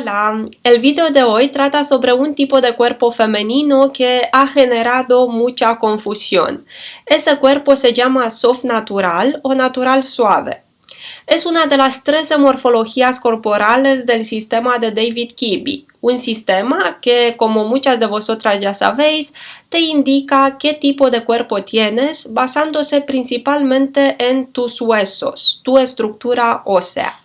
Hola, el video de hoy trata sobre un tipo de cuerpo femenino que ha generado mucha confusión. Ese cuerpo se llama soft natural o natural suave. Es una de las 13 morfologías corporales del sistema de David Kibbe, un sistema que, como muchas de vosotras ya sabéis, te indica qué tipo de cuerpo tienes basándose principalmente en tus huesos, tu estructura ósea.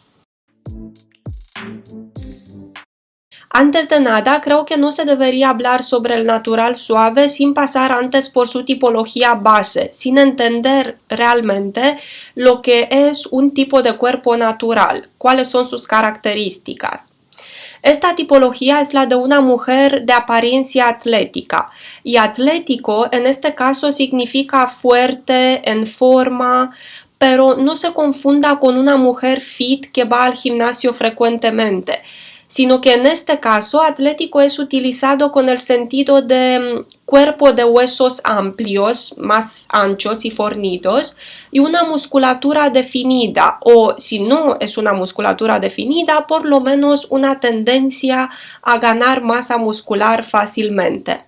Antes de nada, creo que no se debería hablar sobre el natural suave sin pasar antes por su tipología base, sin entender realmente lo que es un tipo de cuerpo natural, cuáles son sus características. Esta tipología es la de una mujer de apariencia atlética, y atlético en este caso significa fuerte, en forma, pero no se confunda con una mujer fit que va al gimnasio frecuentemente, sino que en este caso atlético es utilizado con el sentido de cuerpo de huesos amplios, más anchos y fornidos, y una musculatura definida, o si no es una musculatura definida, por lo menos una tendencia a ganar masa muscular fácilmente.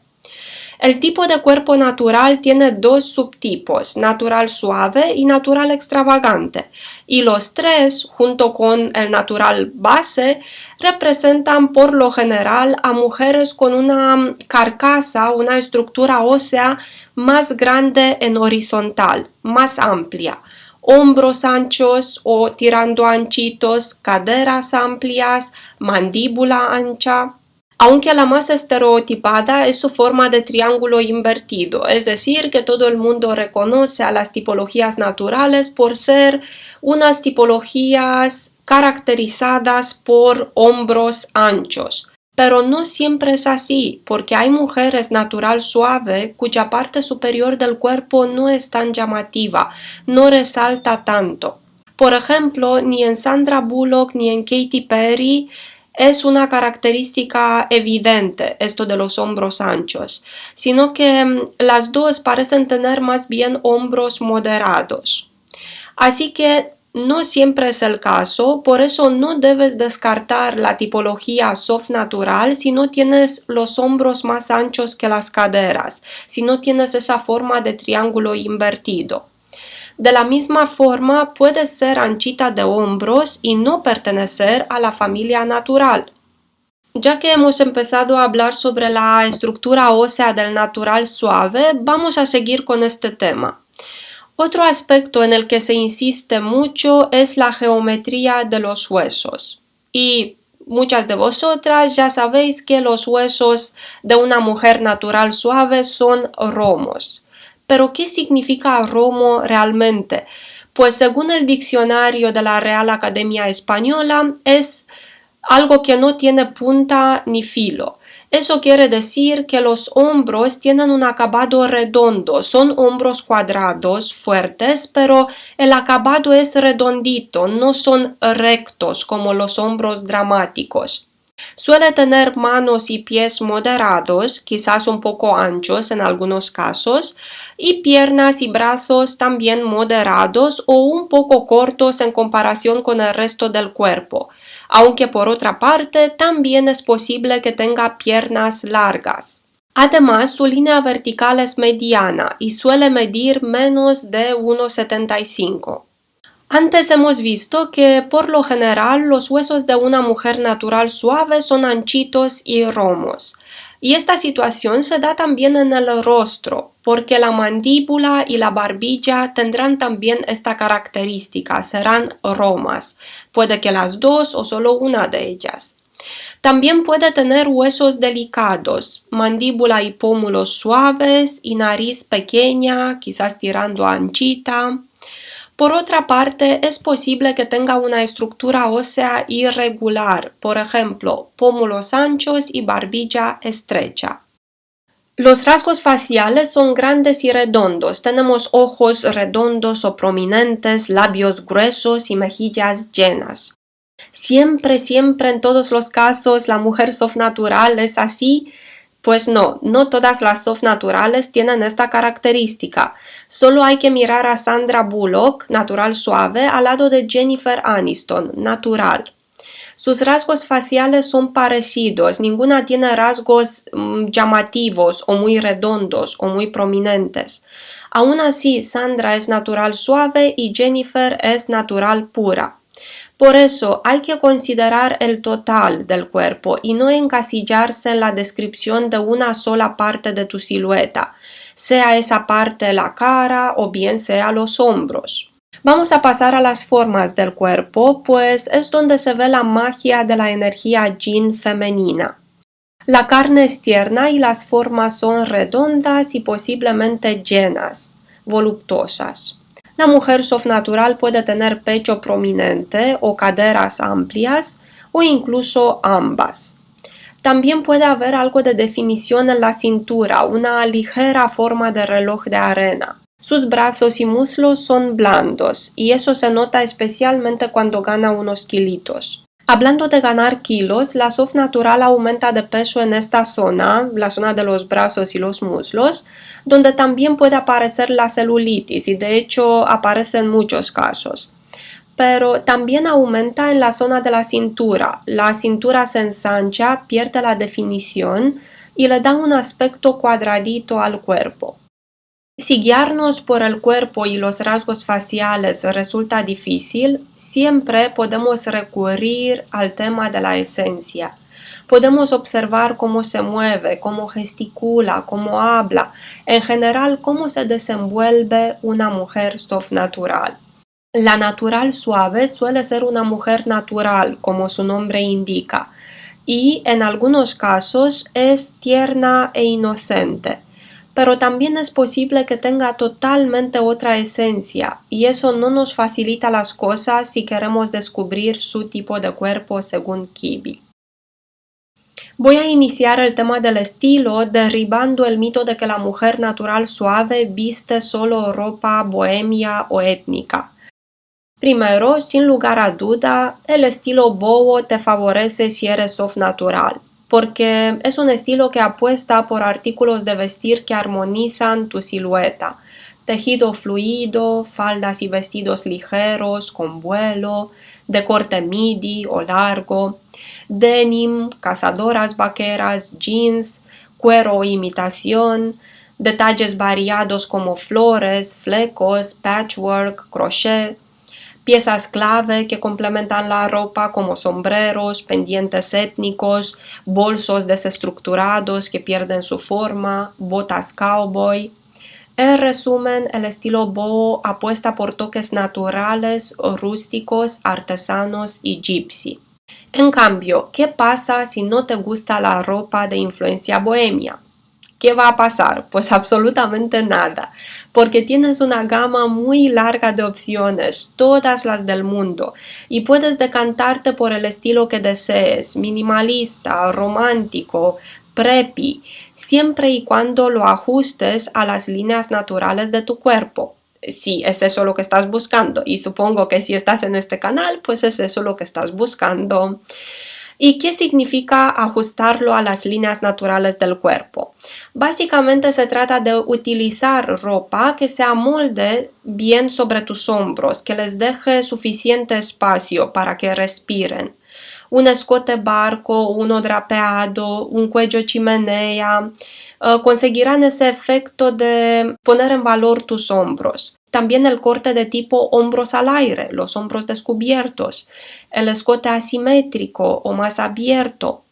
El tipo de cuerpo natural tiene dos subtipos, natural suave y natural extravagante, y los tres, junto con el natural base, representan por lo general a mujeres con una carcasa, una estructura ósea más grande en horizontal, más amplia, hombros anchos o tirando anchitos, caderas amplias, mandíbula ancha. Aunque la más estereotipada es su forma de triángulo invertido, es decir, que todo el mundo reconoce a las tipologías naturales por ser unas tipologías caracterizadas por hombros anchos. Pero no siempre es así, porque hay mujeres natural suave cuya parte superior del cuerpo no es tan llamativa, no resalta tanto. Por ejemplo, ni en Sandra Bullock ni en Katy Perry es una característica evidente esto de los hombros anchos, sino que las dos parecen tener más bien hombros moderados. Así que no siempre es el caso, por eso no debes descartar la tipología soft natural si no tienes los hombros más anchos que las caderas, si no tienes esa forma de triángulo invertido. De la misma forma, puedes ser anchita de hombros y no pertenecer a la familia natural. Ya que hemos empezado a hablar sobre la estructura ósea del natural suave, vamos a seguir con este tema. Otro aspecto en el que se insiste mucho es la geometría de los huesos. Y muchas de vosotras ya sabéis que los huesos de una mujer natural suave son romos. Pero, ¿qué significa romo realmente? Pues según el diccionario de la Real Academia Española, es algo que no tiene punta ni filo. Eso quiere decir que los hombros tienen un acabado redondo, son hombros cuadrados, fuertes, pero el acabado es redondito, no son rectos como los hombros dramáticos. Suele tener manos y pies moderados, quizás un poco anchos en algunos casos, y piernas y brazos también moderados o un poco cortos en comparación con el resto del cuerpo, aunque por otra parte también es posible que tenga piernas largas. Además, su línea vertical es mediana y suele medir menos de 1,75. Antes hemos visto que por lo general los huesos de una mujer natural suave son anchitos y romos. Y esta situación se da también en el rostro, porque la mandíbula y la barbilla tendrán también esta característica, serán romas. Puede que las dos o solo una de ellas. También puede tener huesos delicados, mandíbula y pómulos suaves y nariz pequeña, quizás tirando a anchita. Por otra parte, es posible que tenga una estructura ósea irregular, por ejemplo, pómulos anchos y barbilla estrecha. Los rasgos faciales son grandes y redondos. Tenemos ojos redondos o prominentes, labios gruesos y mejillas llenas. Siempre en todos los casos la mujer soft natural es así. Pues no todas las soft naturales tienen esta característica. Solo hay que mirar a Sandra Bullock, natural suave, al lado de Jennifer Aniston, natural. Sus rasgos faciales son parecidos, ninguna tiene rasgos llamativos o muy redondos o muy prominentes. Aún así, Sandra es natural suave y Jennifer es natural pura. Por eso hay que considerar el total del cuerpo y no encasillarse en la descripción de una sola parte de tu silueta, sea esa parte la cara o bien sea los hombros. Vamos a pasar a las formas del cuerpo, pues es donde se ve la magia de la energía yin femenina. La carne es tierna y las formas son redondas y posiblemente llenas, voluptuosas. La mujer soft natural puede tener pecho prominente o caderas amplias o incluso ambas. También puede haber algo de definición en la cintura, una ligera forma de reloj de arena. Sus brazos y muslos son blandos y eso se nota especialmente cuando gana unos kilitos. Hablando de ganar kilos, la soft natural aumenta de peso en esta zona, la zona de los brazos y los muslos, donde también puede aparecer la celulitis y de hecho aparece en muchos casos. Pero también aumenta en la zona de la cintura se ensancha, pierde la definición y le da un aspecto cuadradito al cuerpo. Si guiarnos por el cuerpo y los rasgos faciales resulta difícil, siempre podemos recurrir al tema de la esencia. Podemos observar cómo se mueve, cómo gesticula, cómo habla, en general cómo se desenvuelve una mujer soft natural. La natural suave suele ser una mujer natural, como su nombre indica, y en algunos casos es tierna e inocente. Pero también es posible que tenga totalmente otra esencia y eso no nos facilita las cosas si queremos descubrir su tipo de cuerpo según Kibi. Voy a iniciar el tema del estilo derribando el mito de que la mujer natural suave viste solo ropa bohemia o étnica. Primero, sin lugar a duda, el estilo boho te favorece si eres soft natural, porque es un estilo que apuesta por artículos de vestir que armonizan tu silueta. Tejido fluido, faldas y vestidos ligeros, con vuelo, de corte midi o largo, denim, cazadoras vaqueras, jeans, cuero o imitación, detalles variados como flores, flecos, patchwork, crochet, piezas clave que complementan la ropa como sombreros, pendientes étnicos, bolsos desestructurados que pierden su forma, botas cowboy. En resumen, el estilo boho apuesta por toques naturales, rústicos, artesanos y gypsy. En cambio, ¿qué pasa si no te gusta la ropa de influencia bohemia? ¿Qué va a pasar? Pues absolutamente nada, porque tienes una gama muy larga de opciones, todas las del mundo, y puedes decantarte por el estilo que desees, minimalista, romántico, preppy, siempre y cuando lo ajustes a las líneas naturales de tu cuerpo. Si es eso lo que estás buscando, y supongo que si estás en este canal, pues es eso lo que estás buscando. ¿Y qué significa ajustarlo a las líneas naturales del cuerpo? Básicamente se trata de utilizar ropa que se amolde bien sobre tus hombros, que les deje suficiente espacio para que respiren. Un escote barco, uno drapeado, un cuello chimenea, conseguirán ese efecto de poner en valor tus hombros. También el corte de tipo hombros al aire, los hombros descubiertos, el escote asimétrico o más abierto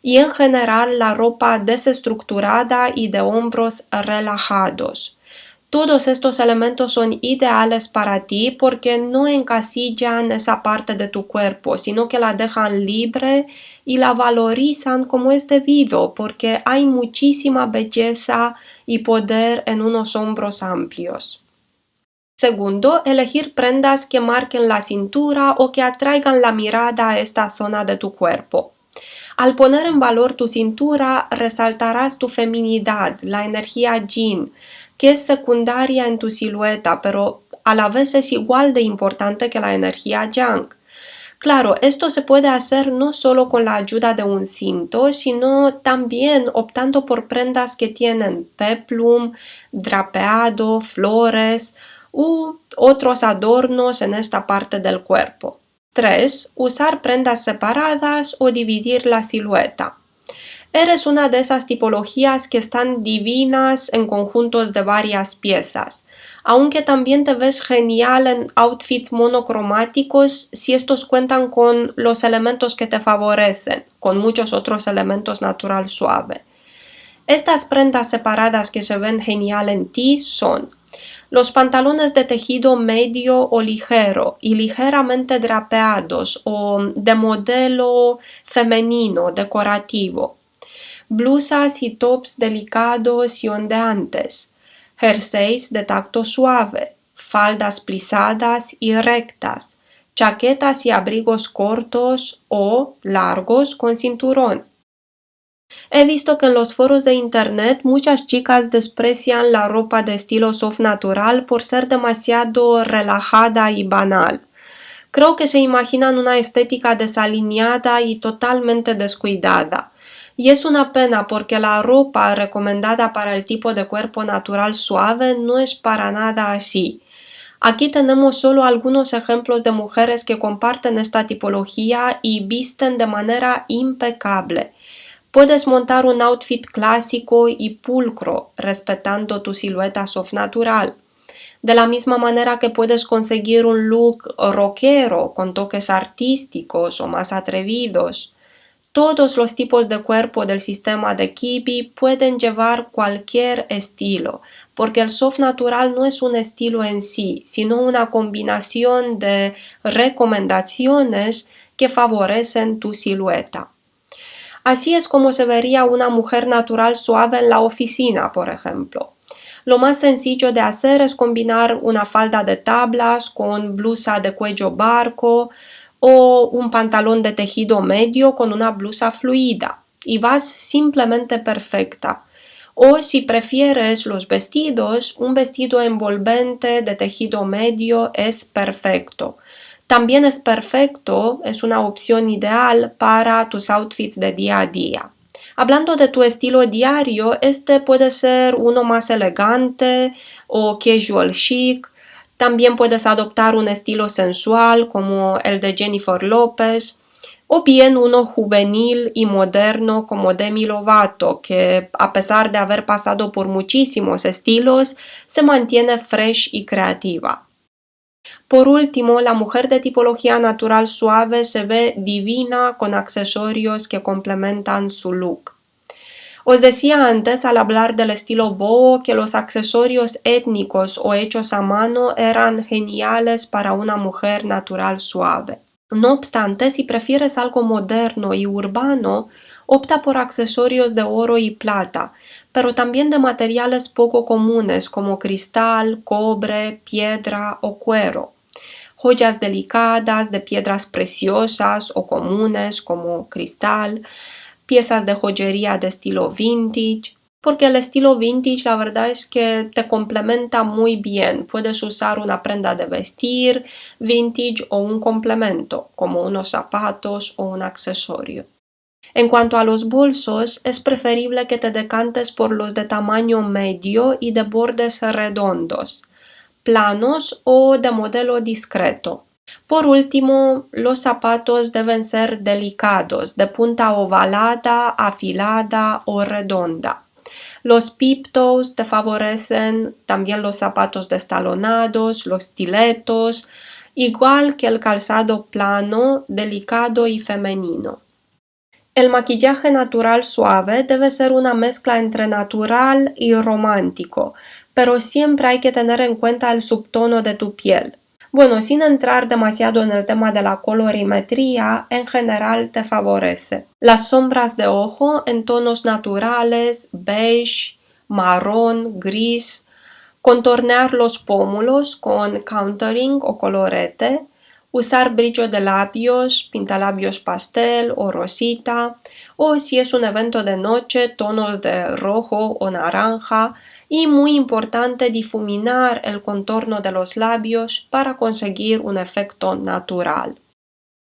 y en general la ropa desestructurada y de hombros relajados. Todos estos elementos son ideales para ti porque no encasillan esa parte de tu cuerpo, sino que la dejan libre y la valorizan como es debido, porque hay muchísima belleza y poder en unos hombros amplios. Segundo, elegir prendas que marquen la cintura o que atraigan la mirada a esta zona de tu cuerpo. Al poner en valor tu cintura, resaltarás tu feminidad, la energía yin, que es secundaria en tu silueta, pero a la vez es igual de importante que la energía yang. Claro, esto se puede hacer no solo con la ayuda de un cinto, sino también optando por prendas que tienen peplum, drapeado, flores u otros adornos en esta parte del cuerpo. 3. Usar prendas separadas o dividir la silueta. Eres una de esas tipologías que están divinas en conjuntos de varias piezas, aunque también te ves genial en outfits monocromáticos si estos cuentan con los elementos que te favorecen, con muchos otros elementos natural suave. Estas prendas separadas que se ven genial en ti son los pantalones de tejido medio o ligero y ligeramente drapeados o de modelo femenino decorativo, blusas y tops delicados y ondeantes, jerseys de tacto suave, faldas plisadas y rectas, chaquetas y abrigos cortos o largos con cinturón. He visto que en los foros de internet muchas chicas desprecian la ropa de estilo soft natural por ser demasiado relajada y banal. Creo que se imaginan una estética desalineada y totalmente descuidada. Y es una pena porque la ropa recomendada para el tipo de cuerpo natural suave no es para nada así. Aquí tenemos solo algunos ejemplos de mujeres que comparten esta tipología y visten de manera impecable. Puedes montar un outfit clásico y pulcro, respetando tu silueta soft natural. De la misma manera que puedes conseguir un look rockero con toques artísticos o más atrevidos. Todos los tipos de cuerpo del sistema de Kibi pueden llevar cualquier estilo, porque el soft natural no es un estilo en sí, sino una combinación de recomendaciones que favorecen tu silueta. Así es como se vería una mujer natural suave en la oficina, por ejemplo. Lo más sencillo de hacer es combinar una falda de tablas con blusa de cuello barco o un pantalón de tejido medio con una blusa fluida y vas simplemente perfecta. O si prefieres los vestidos, un vestido envolvente de tejido medio es perfecto. También es perfecto, es una opción ideal para tus outfits de día a día. Hablando de tu estilo diario, este puede ser uno más elegante o casual chic. También puedes adoptar un estilo sensual como el de Jennifer Lopez o bien uno juvenil y moderno como Demi Lovato, que a pesar de haber pasado por muchísimos estilos, se mantiene fresh y creativa. Por último, la mujer de tipología natural suave se ve divina con accesorios que complementan su look. Os decía antes al hablar del estilo boho que los accesorios étnicos o hechos a mano eran geniales para una mujer natural suave. No obstante, si prefieres algo moderno y urbano, opta por accesorios de oro y plata, pero también de materiales poco comunes como cristal, cobre, piedra o cuero. Joyas delicadas de piedras preciosas o comunes como cristal, piezas de joyería de estilo vintage, porque el estilo vintage la verdad es que te complementa muy bien. Puedes usar una prenda de vestir vintage o un complemento, como unos zapatos o un accesorio. En cuanto a los bolsos, es preferible que te decantes por los de tamaño medio y de bordes redondos, planos o de modelo discreto. Por último, los zapatos deben ser delicados, de punta ovalada, afilada o redonda. Los peep-toes te favorecen, también los zapatos destalonados, los stilettos, igual que el calzado plano, delicado y femenino. El maquillaje natural suave debe ser una mezcla entre natural y romántico, pero siempre hay que tener en cuenta el subtono de tu piel. Bueno, sin entrar demasiado en el tema de la colorimetría, en general te favorece. Las sombras de ojo en tonos naturales, beige, marrón, gris, contornear los pómulos con contouring o colorete, usar brillo de labios, pintalabios pastel o rosita, o si es un evento de noche, tonos de rojo o naranja, y muy importante difuminar el contorno de los labios para conseguir un efecto natural.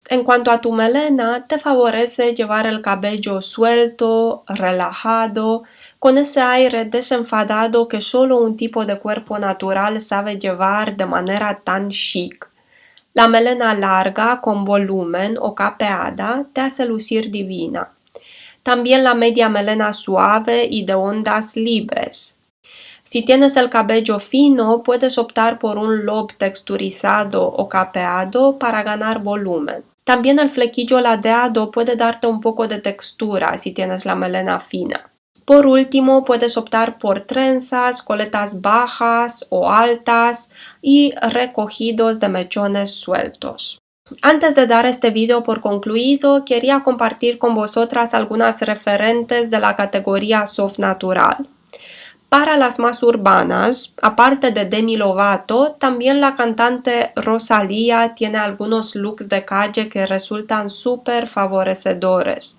En cuanto a tu melena, te favorece llevar el cabello suelto, relajado, con ese aire desenfadado que solo un tipo de cuerpo natural sabe llevar de manera tan chic. La melena larga, con volumen o capeada, te hace lucir divina. También la media melena suave y de ondas libres. Si tienes el cabello fino, puedes optar por un lob texturizado o capeado para ganar volumen. También el flequillo ladeado puede darte un poco de textura si tienes la melena fina. Por último, puedes optar por trenzas, coletas bajas o altas y recogidos de mechones sueltos. Antes de dar este video por concluido, quería compartir con vosotras algunas referentes de la categoría soft natural. Para las más urbanas, aparte de Demi Lovato, también la cantante Rosalía tiene algunos looks de calle que resultan súper favorecedores.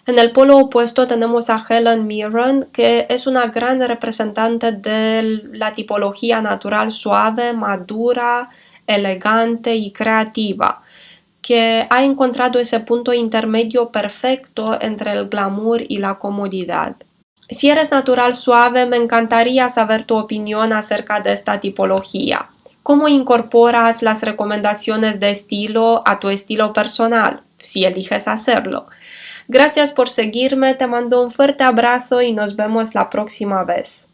En el polo opuesto tenemos a Helen Mirren, que es una gran representante de la tipología natural suave, madura, elegante y creativa, que ha encontrado ese punto intermedio perfecto entre el glamour y la comodidad. Si eres natural suave, me encantaría saber tu opinión acerca de esta tipología. ¿Cómo incorporas las recomendaciones de estilo a tu estilo personal, si eliges hacerlo? Gracias por seguirme, te mando un fuerte abrazo y nos vemos la próxima vez.